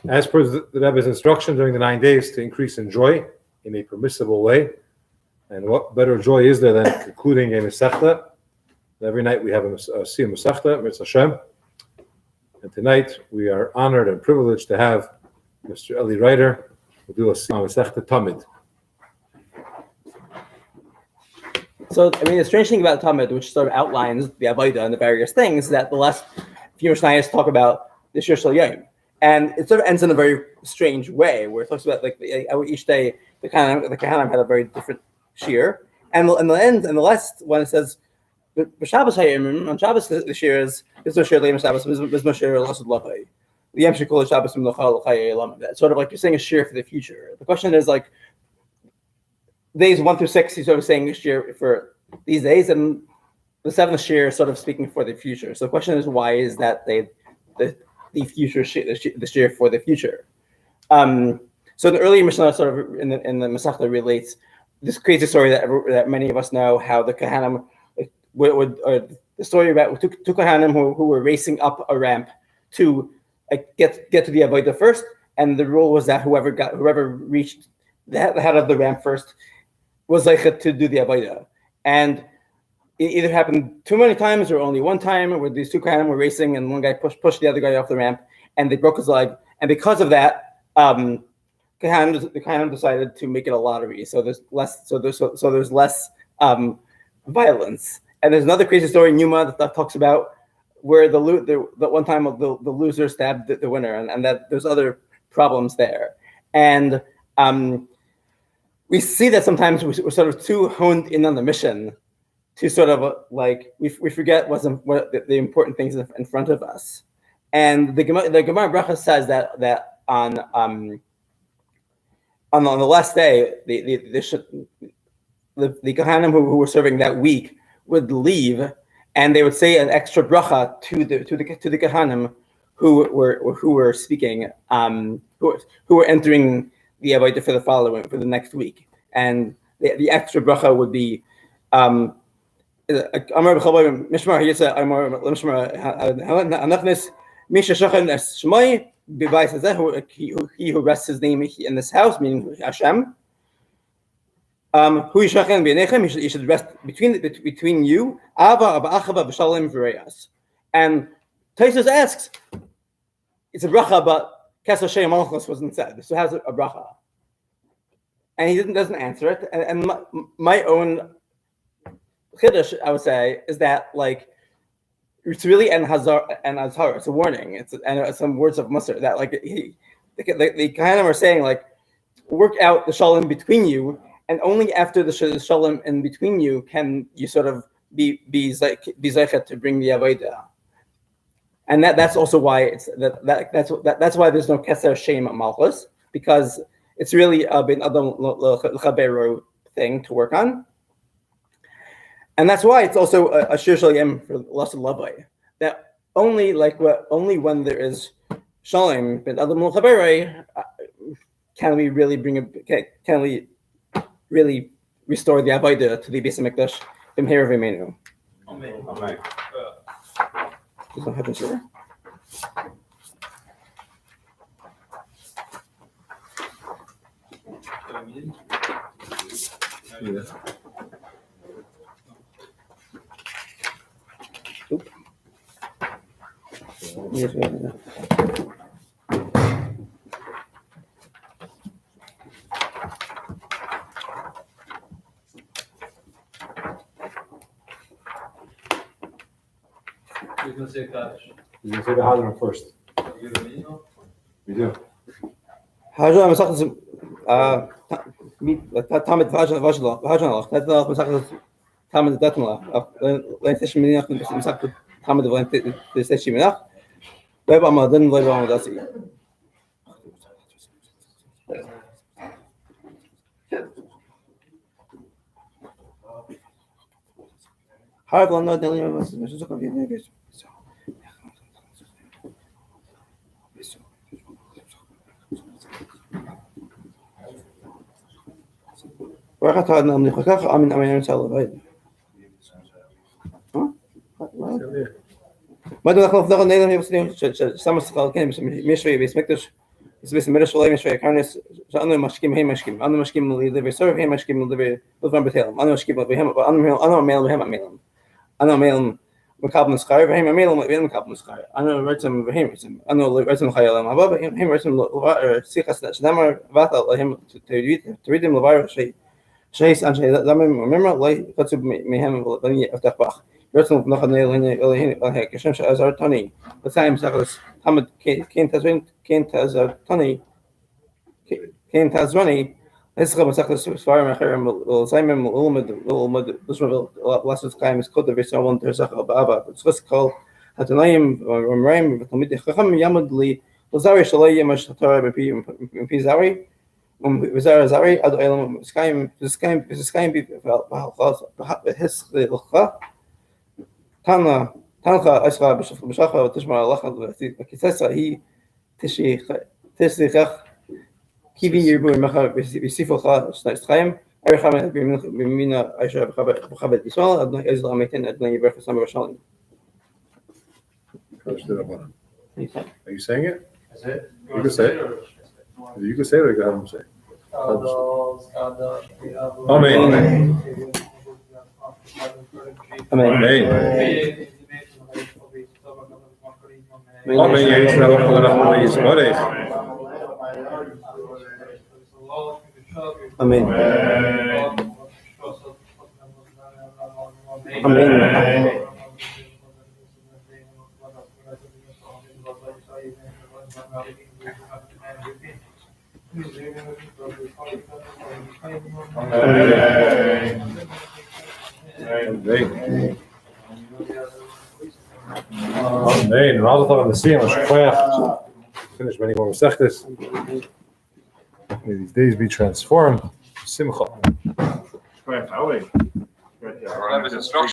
As per the Rebbe's instruction during the 9 days to increase in joy in a permissible way. And what better joy is there than concluding a Masechta? Every night we have a Siyum Masechta, Mitzvah Hashem. And tonight we are honored and privileged to have Mr. Eli Reiter who do a Siyum Masechta Tamid. So, the strange thing about Tamid, which sort of outlines the Avodah and the various things, is that the last few Mishnayos talk about the Shir Shel Yom. And it sort of ends in a very strange way, where it talks about each day the Kahanim had a very different shir, and the last one it says B'Shabbos Hayim on Shabbos the shir is no shir Leim Shabbos Mizmo Shir L'Asud Lachai L'Yem Shekol Shabbos M'Locha L'Chai Elam. That's sort of like you're saying a shir for the future. The question is like days 1 through 6 he's sort of saying a shir for these days, and the 7th shir is sort of speaking for the future. So the question is, why is that the future the shir for the future? So the earlier Mishnah sort of in the Masechta relates this crazy story that many of us know, how the Kahanim would the story about two Kahanim who were racing up a ramp to get to the Avodah first, and the rule was that whoever reached the head of the ramp first was like to do the Avodah. And it either happened too many times or only one time, where these two Kahanim were racing and one guy pushed the other guy off the ramp and they broke his leg, and because of that, the Kahanim decided to make it a lottery. So there's less violence. And there's another crazy story in Yuma that talks about where the one time the loser stabbed the winner, and that there's other problems there. And we see that sometimes we're sort of too honed in on the mission to sort of we forget what the important things in front of us. And the Gemara Bracha says that on the last day, the Kahanim who were serving that week would leave, and they would say an extra bracha to the Kahanim who were speaking, who were entering the Avodah for the next week, and the extra bracha would be Amar b'chalboy mishmar yitza Amar l'mishmar anachnis misha shachan es shmoi b'bayis hazeh, he who rests his name in this house, meaning Hashem. Hu yishachan b'nechem, he should rest between you. Ava aba'achava b'shalom v'reyas. And Taisus asks, it's a bracha, but Kesser Shei Malchus wasn't said. So how's a bracha? And he doesn't answer it. And my own chiddush, I would say, is that it's really an azhar. It's a warning. It's some words of Musar that the kind of are saying work out the shalom between you, and only after the shalom in between you can you sort of be zeichet to bring the avodah. And that's also why that's why there's no keser shem malchus, because it's really a bin adam l'chabero thing to work on. And that's why it's also a shir shel yem for l'asud lavai, that only when there is shalom bin adam l'chabero can we really restore the avodah to the Beis Hamikdash b'mheira v'meinu. Amen. Does that happen, sir? Oop. Yes, You're going to say Kaddish. You're going to say the Hadron first. You have an email? We do. Hajra Masachas Tamid Vajnalach. That's the Masachas Tamid Datmala. Lentesh Minach Masachas Tamid Lentesh Minach. Leba Madan Leba Madasi. However, no dealing with this. وقت هذا أمني خكاك أمين أمين سالة بعيد. ما دون أخلاف دخل نيلهم يبصرين سامس قال كلمة مش في بيسمكتش It's based on Midrash Shalom Shvei Karnis. So Anu Mashkim Hey Mashkim. Anu Mashkim Live Serve Hey Mashkim Live Levan Batelim. Anu Mashkim Live Him. Anu Mail Him Mail. Anu Mail Makab Muskar. Him Mail Makab Muskar. Anu Ritzim Him Ritzim. Anu Ritzim Chayalam. Abba Him Ritzim Sichas Shadamar Vatal Him to read him Levar Shay Shays and Shay. Remember like Katsub Mehem Aftach. Ritzim Nachanel Hine Kashem Azar Tani. The time Saklas Tamid Kain Tazrani. Kain Tazrani. This is Masakh Svarim Achirim Simon Ulmad Lishmavil Lassus Kaim is called the Visa one Terzach Abba. It's just called Hatanayim Ramraim Tamid Chacham Yamadli Lazari Shalay Yamash Torah Pizari Vizar Zari Ad Elam Skyim be his Tana Tancha Asra Bishacha Tishma Lachad Kisesa he Tishi Kivi Yerbu Macha Bisifocha Schaim, Erichem Bimina Aisha Bchabet Israel, Adonai Ezra Metin, Adonai Yebercha Sam Rashalim. Are you saying it? Is it? You can say it. You can say it or you can have him say it. Amen. Amen. Amen. Amen. Rather than the Siyum, finish many more Masechtas. May these days be transformed. Simcha. Rabbi's instruction.